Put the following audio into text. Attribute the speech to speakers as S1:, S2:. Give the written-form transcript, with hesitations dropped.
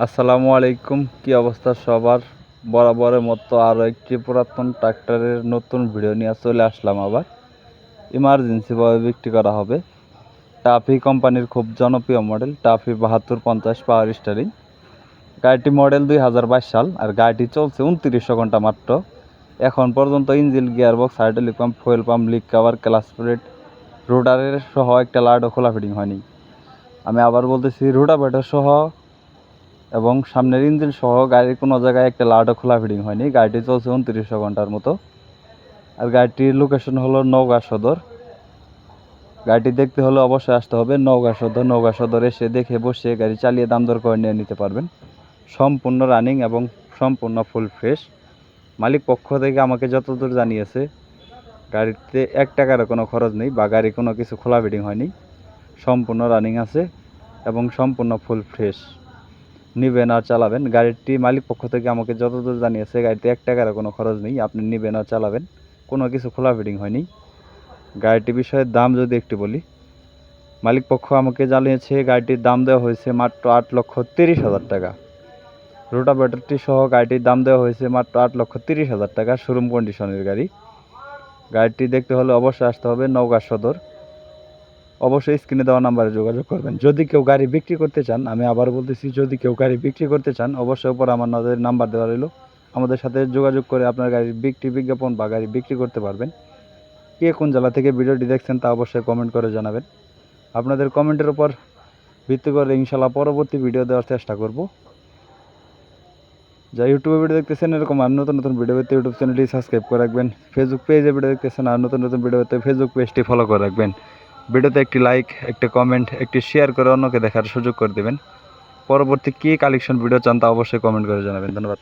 S1: আসসালামু আলাইকুম। কি অবস্থা সবার? বরাবরের মতো আরও একটি পুরাতন ট্রাক্টরের নতুন ভিডিও নিয়ে চলে আসলাম। আবার ইমার্জেন্সিভাবে বিক্রি করা হবে টাফি কোম্পানির খুব জনপ্রিয় মডেল টাফি 7250 পাওয়ার স্টারিং। গাড়িটি মডেল 2022 সাল আর গাড়িটি চলছে 2900 ঘন্টা মাত্র। এখন পর্যন্ত engine, gearbox, hydraulic pump, fuel pump, leak cover, clutch plate, রোটারের সহ একটা লার্ডও খোলা ফিটিং হয়নি। আমি আবার বলতেছি, রোটাভেটর সহ এবং সামনের ইঞ্জিন সহ গাড়ির কোনো জায়গায় একটা লার্ডও খোলা ফিটিং হয়নি। গাড়িটি চলছে 2900 ঘন্টার মতো। আর গাড়িটির লোকেশন হলো নওগাঁ সদর। গাড়িটি দেখতে হলে অবশ্যই আসতে হবে নওগাঁ সদর। নওগাঁ সদর এসে দেখে বসে গাড়ি চালিয়ে দাম দর করে নিয়ে নিতে পারবেন। সম্পূর্ণ রানিং এবং সম্পূর্ণ ফুল ফ্রেশ। মালিক পক্ষ থেকে আমাকে যতদূর জানিয়েছে, গাড়িতে 1 টাকারও কোনো খরচ নেই বা গাড়ি কোনো কিছু খোলা ফিটিং হয়নি। সম্পূর্ণ রানিং আছে এবং সম্পূর্ণ ফুল ফ্রেশ। নিবেন আর চালাবেন। গাড়িটি মালিক পক্ষ থেকে আমাকে যতদূর জানিয়েছে, গাড়িতে 1 টাকারও কোনো খরচ নেই। আপনি নিবেন আর চালাবেন, কোনো কিছু খোলা ফিটিং হয়নি। গাড়িটি বিষয়ে দাম যদি একটু বলি, মালিক পক্ষ আমাকে জানিয়েছে গাড়িটির দাম দেওয়া হয়েছে মাত্র 8,30,000 টাকা। রোটাভেটরটি সহ গাড়িটির দাম দেওয়া হয়েছে মাত্র 8,30,000 টাকা। শোরুম কন্ডিশনের গাড়ি। গাড়িটি দেখতে হলে অবশ্যই আসতে হবে নওগাঁ সদর। অবশ্যই স্ক্রিনে দেওয়া নাম্বারে যোগাযোগ করবেন। যদি কেউ গাড়ি বিক্রি করতে চান, আমি আবার বলতেছি, যদি কেউ গাড়ি বিক্রি করতে চান, অবশ্যই উপর আমার নাম্বার দেওয়া রইল। আমাদের সাথে যোগাযোগ করে আপনার গাড়ির বিক্রি বিজ্ঞাপন বা গাড়ি বিক্রি করতে পারবেন। কে কোন জেলা থেকে ভিডিওটি দেখছেন তা অবশ্যই কমেন্ট করে জানাবেন। আপনাদের কমেন্টের উপর ভিত্তি করে ইনশাল্লাহ পরবর্তী ভিডিও দেওয়ার চেষ্টা করব। যা ইউটিউবে ভিডিও দেখতেছেন, এরকম আর নতুন নতুন ভিডিও পেতে ইউটিউব চ্যানেলটি সাবস্ক্রাইব করে রাখবেন। ফেসবুক পেজে ভিডিও দেখতেছেন আর নতুন নতুন ভিডিও পেতে ফেসবুক পেজটি ফলো করে রাখবেন। ভিডিওতে একটি লাইক, একটি কমেন্ট, একটি শেয়ার করে অন্যকে দেখার সুযোগ করে দেবেন। পরবর্তী কী কালেকশন ভিডিও চান তা অবশ্যই কমেন্ট করে জানাবেন। ধন্যবাদ।